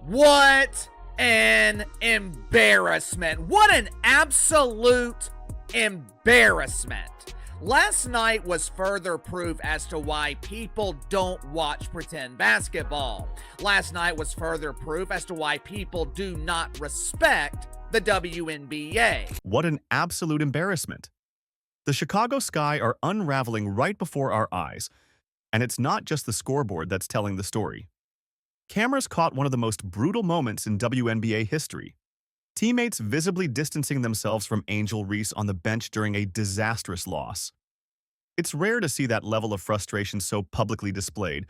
What an embarrassment. What an absolute embarrassment. Last night was further proof as to why people don't watch pretend basketball. Last night was further proof as to why people do not respect the WNBA. What an absolute embarrassment. The Chicago Sky are unraveling right before our eyes, and it's not just the scoreboard that's telling the story. Cameras caught one of the most brutal moments in WNBA history. Teammates visibly distancing themselves from Angel Reese on the bench during a disastrous loss. It's rare to see that level of frustration so publicly displayed,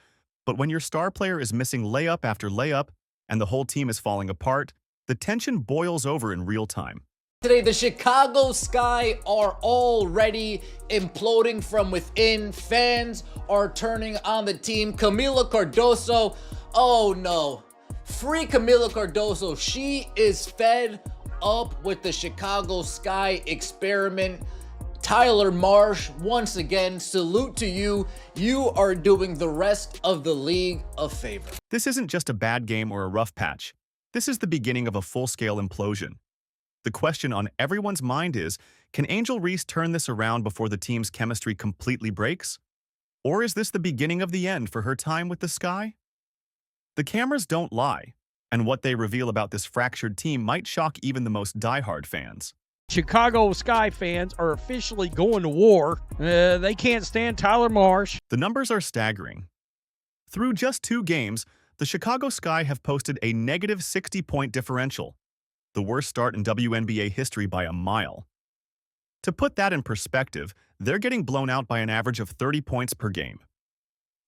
but when your star player is missing layup after layup and the whole team is falling apart, the tension boils over in real time. Today, the Chicago Sky are already imploding from within. Fans are turning on the team. Camila Cardoso, oh no. Free Camila Cardoso. She is fed up with the Chicago Sky experiment. Tyler Marsh, once again, salute to you. You are doing the rest of the league a favor. This isn't just a bad game or a rough patch. This is the beginning of a full-scale implosion. The question on everyone's mind is, can Angel Reese turn this around before the team's chemistry completely breaks? Or is this the beginning of the end for her time with the Sky? The cameras don't lie, and what they reveal about this fractured team might shock even the most diehard fans. Chicago Sky fans are officially going to war. They can't stand Tyler Marsh. The numbers are staggering. Through just 2 games, the Chicago Sky have posted a negative 60-point differential, the worst start in WNBA history by a mile. To put that in perspective, they're getting blown out by an average of 30 points per game.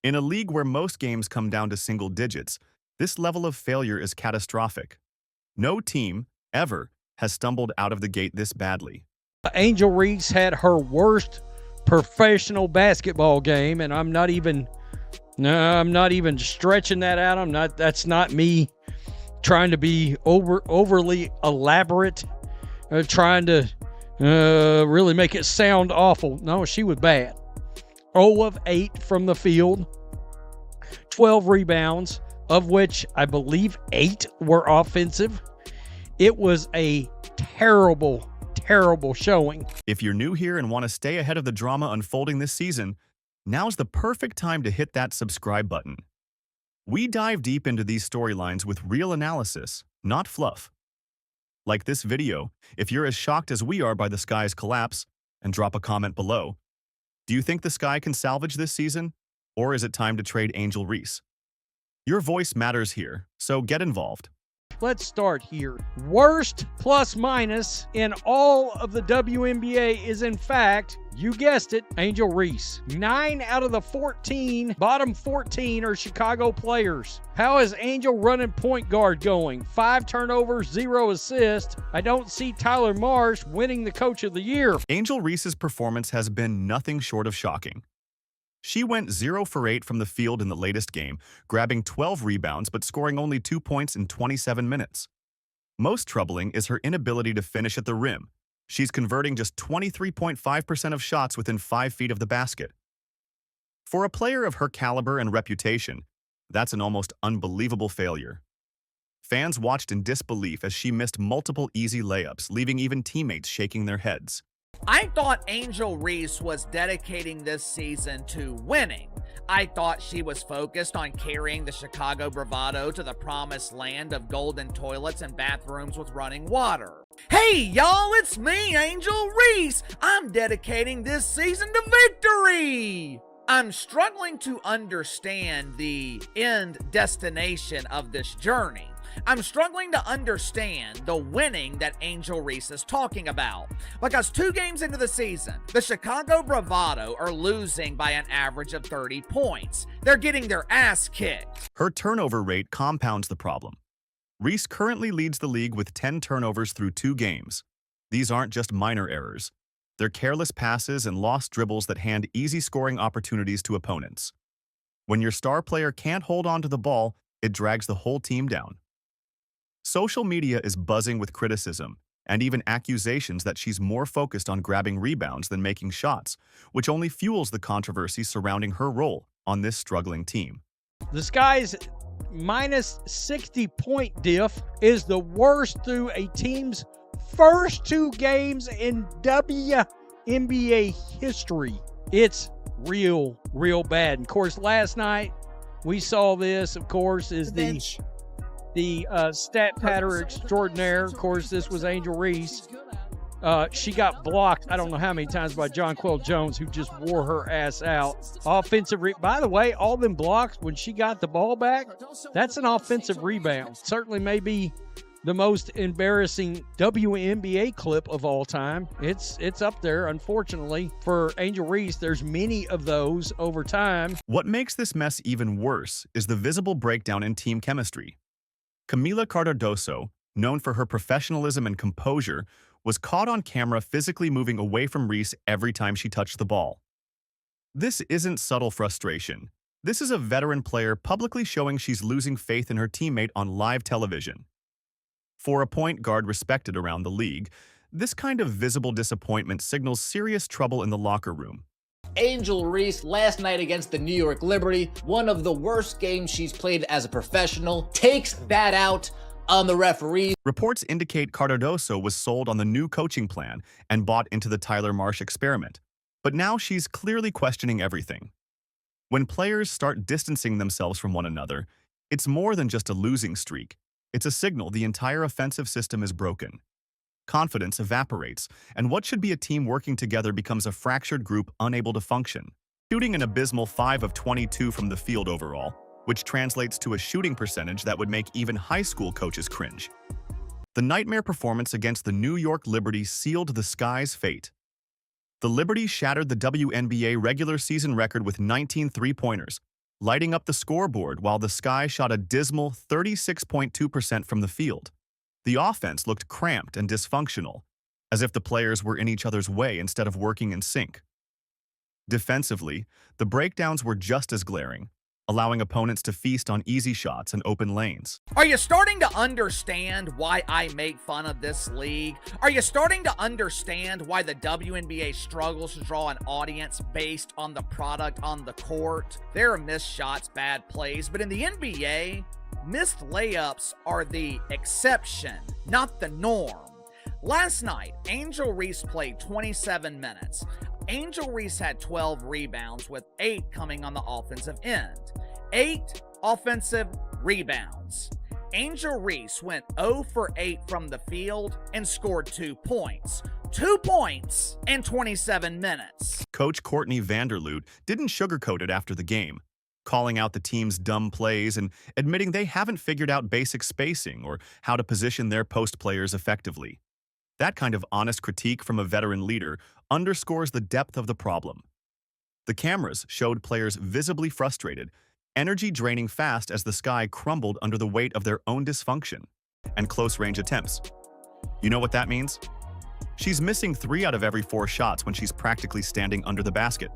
In a league where most games come down to single digits, this level of failure is catastrophic. No team, ever, has stumbled out of the gate this badly. Angel Reese had her worst professional basketball game, and I'm not even stretching that out. That's not me trying to be overly elaborate, trying to really make it sound awful. No, she was bad. 0 of 8 from the field, 12 rebounds, of which I believe 8 were offensive. It was a terrible, terrible showing. If you're new here and want to stay ahead of the drama unfolding this season, now's the perfect time to hit that subscribe button. We dive deep into these storylines with real analysis, not fluff. Like this video, if you're as shocked as we are by the Sky's collapse, and drop a comment below. Do you think the Sky can salvage this season? Or is it time to trade Angel Reese? Your voice matters here, so get involved. Let's start here. Worst plus minus in all of the WNBA is, in fact, you guessed it, Angel Reese. 9 out of the 14, bottom 14 are Chicago players. How is Angel running point guard going? 5 turnovers, 0 assists. I don't see Tyler Marsh winning the Coach of the Year. Angel Reese's performance has been nothing short of shocking. She went 0 for 8 from the field in the latest game, grabbing 12 rebounds but scoring only 2 points in 27 minutes. Most troubling is her inability to finish at the rim. She's converting just 23.5% of shots within 5 feet of the basket. For a player of her caliber and reputation, that's an almost unbelievable failure. Fans watched in disbelief as she missed multiple easy layups, leaving even teammates shaking their heads. I thought Angel Reese was dedicating this season to winning. I thought she was focused on carrying the Chicago bravado to the promised land of golden toilets and bathrooms with running water. Hey y'all, it's me, Angel Reese. I'm dedicating this season to victory. I'm struggling to understand the end destination of this journey. I'm struggling to understand the winning that Angel Reese is talking about. Because 2 games into the season, the Chicago Bravado are losing by an average of 30 points. They're getting their ass kicked. Her turnover rate compounds the problem. Reese currently leads the league with 10 turnovers through 2 games. These aren't just minor errors. They're careless passes and lost dribbles that hand easy scoring opportunities to opponents. When your star player can't hold on to the ball, it drags the whole team down. Social media is buzzing with criticism and even accusations that she's more focused on grabbing rebounds than making shots, which only fuels the controversy surrounding her role on this struggling team. The Sky's minus 60-point diff is the worst through a team's first 2 games in WNBA history. It's real bad. And of course, last night we saw this, of course, is the stat patter extraordinaire. Of course, this was Angel Reese. She got blocked, I don't know how many times, by Jonquel Jones, who just wore her ass out. By the way, all them blocks, when she got the ball back, that's an offensive rebound. Certainly may be the most embarrassing WNBA clip of all time. It's up there, unfortunately, for Angel Reese. There's many of those over time. What makes this mess even worse is the visible breakdown in team chemistry. Camila Cardoso, known for her professionalism and composure, was caught on camera physically moving away from Reese every time she touched the ball. This isn't subtle frustration. This is a veteran player publicly showing she's losing faith in her teammate on live television. For a point guard respected around the league, this kind of visible disappointment signals serious trouble in the locker room. Angel Reese last night against the New York Liberty, one of the worst games she's played as a professional, takes that out on the referees. Reports indicate Cardoso was sold on the new coaching plan and bought into the Tyler Marsh experiment, but now she's clearly questioning everything. When players start distancing themselves from one another, it's more than just a losing streak. It's a signal the entire offensive system is broken. Confidence evaporates, and what should be a team working together becomes a fractured group unable to function. Shooting an abysmal 5 of 22 from the field overall, which translates to a shooting percentage that would make even high school coaches cringe. The nightmare performance against the New York Liberty sealed the Sky's fate. The Liberty shattered the WNBA regular season record with 19 three-pointers, lighting up the scoreboard while the Sky shot a dismal 36.2% from the field. The offense looked cramped and dysfunctional, as if the players were in each other's way instead of working in sync. Defensively, the breakdowns were just as glaring, allowing opponents to feast on easy shots and open lanes. Are you starting to understand why I make fun of this league? Are you starting to understand why the WNBA struggles to draw an audience based on the product on the court? There are missed shots, bad plays, but in the NBA, missed layups are the exception, not the norm. Last night, Angel Reese played 27 minutes. Angel Reese had 12 rebounds, with 8 coming on the offensive end. 8 offensive rebounds. Angel Reese went 0 for 8 from the field and scored 2 points. 2 points in 27 minutes. Coach Courtney Vanderloot didn't sugarcoat it after the game, calling out the team's dumb plays and admitting they haven't figured out basic spacing or how to position their post players effectively. That kind of honest critique from a veteran leader underscores the depth of the problem. The cameras showed players visibly frustrated, energy draining fast as the Sky crumbled under the weight of their own dysfunction and close-range attempts. You know what that means? She's missing 3 out of every 4 shots when she's practically standing under the basket.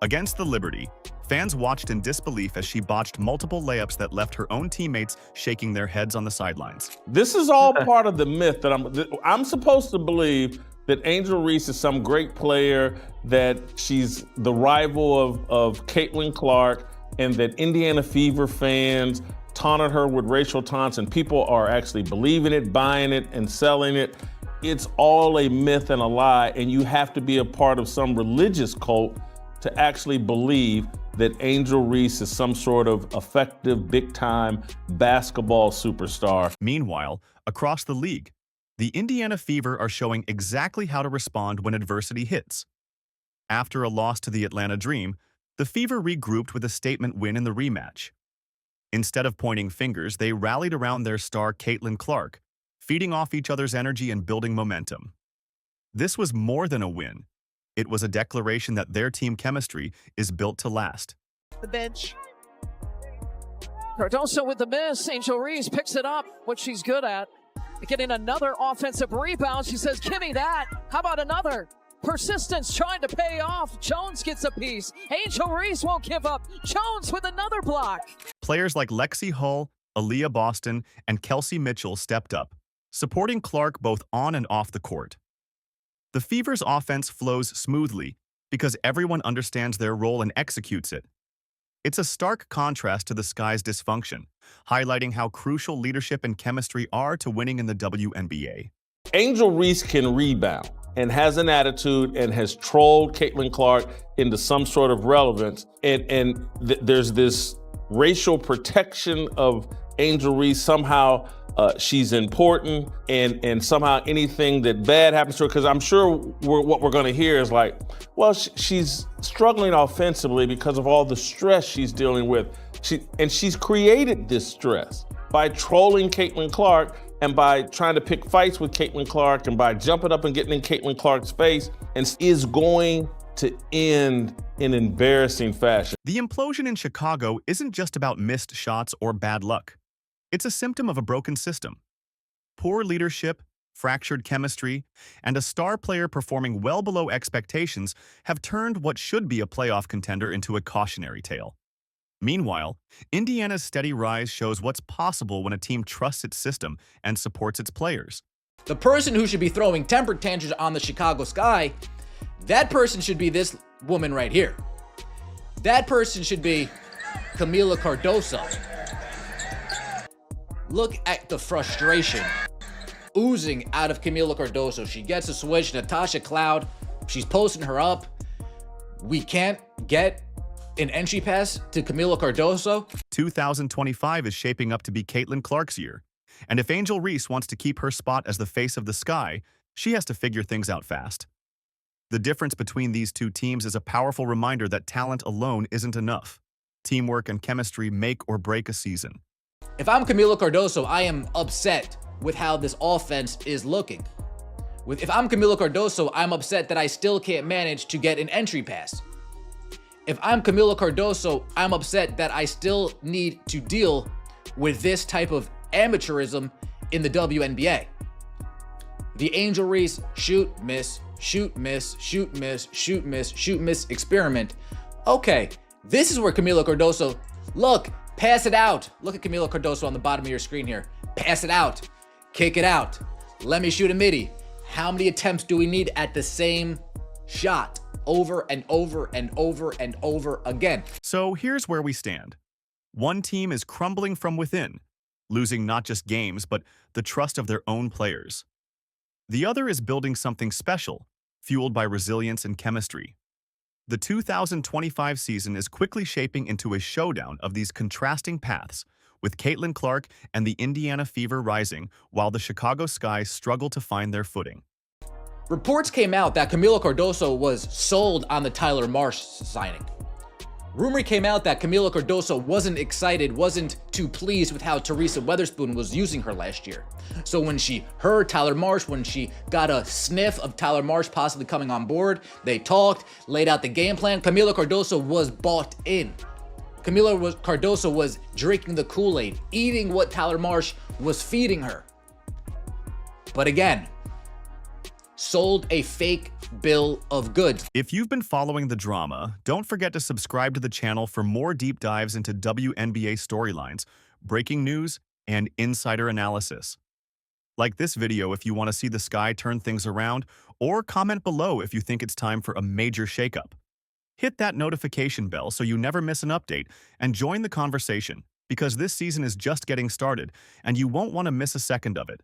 Against the Liberty, fans watched in disbelief as she botched multiple layups that left her own teammates shaking their heads on the sidelines. This is all part of the myth that I'm supposed to believe that Angel Reese is some great player, that she's the rival of Caitlin Clark, and that Indiana Fever fans taunted her with racial taunts, and people are actually believing it, buying it, and selling it. It's all a myth and a lie, and you have to be a part of some religious cult to actually believe that Angel Reese is some sort of effective, big-time basketball superstar. Meanwhile, across the league, the Indiana Fever are showing exactly how to respond when adversity hits. After a loss to the Atlanta Dream, the Fever regrouped with a statement win in the rematch. Instead of pointing fingers, they rallied around their star Caitlin Clark, feeding off each other's energy and building momentum. This was more than a win. It was a declaration that their team chemistry is built to last. The bench. Cardoso with the miss. Angel Reese picks it up, what she's good at. Getting another offensive rebound. She says, give me that. How about another? Persistence trying to pay off. Jones gets a piece. Angel Reese won't give up. Jones with another block. Players like Lexi Hull, Aaliyah Boston, and Kelsey Mitchell stepped up, supporting Clark both on and off the court. The Fever's offense flows smoothly because everyone understands their role and executes it. It's a stark contrast to the Sky's dysfunction, highlighting how crucial leadership and chemistry are to winning in the WNBA. Angel Reese can rebound and has an attitude and has trolled Caitlin Clark into some sort of relevance. There's this racial protection of Angel Reese. Somehow she's important, and somehow anything that bad happens to her, because I'm sure what we're going to hear is like, well, she's struggling offensively because of all the stress she's dealing with. She's created this stress by trolling Caitlin Clark and by trying to pick fights with Caitlin Clark and by jumping up and getting in Caitlin Clark's face, and is going to end in embarrassing fashion. The implosion in Chicago isn't just about missed shots or bad luck. It's a symptom of a broken system. Poor leadership, fractured chemistry, and a star player performing well below expectations have turned what should be a playoff contender into a cautionary tale. Meanwhile, Indiana's steady rise shows what's possible when a team trusts its system and supports its players. The person who should be throwing temper tantrums on the Chicago Sky, that person should be this woman right here. That person should be Camila Cardoso. Look at the frustration oozing out of Camila Cardoso. She gets a switch, Natasha Cloud, she's posting her up. We can't get an entry pass to Camila Cardoso. 2025 is shaping up to be Caitlin Clark's year. And if Angel Reese wants to keep her spot as the face of the Sky, she has to figure things out fast. The difference between these two teams is a powerful reminder that talent alone isn't enough. Teamwork and chemistry make or break a season. If I'm Camila Cardoso, I am upset with how this offense is looking. If I'm Camila Cardoso, I'm upset that I still can't manage to get an entry pass. If I'm Camila Cardoso, I'm upset that I still need to deal with this type of amateurism in the WNBA. The Angel Reese shoot, miss, shoot, miss, shoot, miss, shoot, miss, shoot, miss experiment. Okay, this is where Camila Cardoso, look, pass it out. Look at Camila Cardoso on the bottom of your screen here. Pass it out, kick it out. Let me shoot a midi. How many attempts do we need at the same shot? Over and over and over and over again. So here's where we stand. One team is crumbling from within, losing not just games, but the trust of their own players. The other is building something special, fueled by resilience and chemistry. The 2025 season is quickly shaping into a showdown of these contrasting paths, with Caitlin Clark and the Indiana Fever rising while the Chicago Sky struggle to find their footing. Reports came out that Camila Cardoso was sold on the Tyler Marsh signing. Rumor came out that Camila Cardoso wasn't excited, wasn't too pleased with how Teresa Weatherspoon was using her last year. So when she heard Tyler Marsh, when she got a sniff of Tyler Marsh possibly coming on board, they talked, laid out the game plan. Camila Cardoso was bought in. Camila Cardoso was drinking the Kool-Aid, eating what Tyler Marsh was feeding her. But again, sold a fake bill of goods. If you've been following the drama, don't forget to subscribe to the channel for more deep dives into WNBA storylines, breaking news, and insider analysis. Like this video if you want to see the Sky turn things around, or comment below if you think it's time for a major shakeup. Hit that notification bell so you never miss an update, and join the conversation, because this season is just getting started, and you won't want to miss a second of it.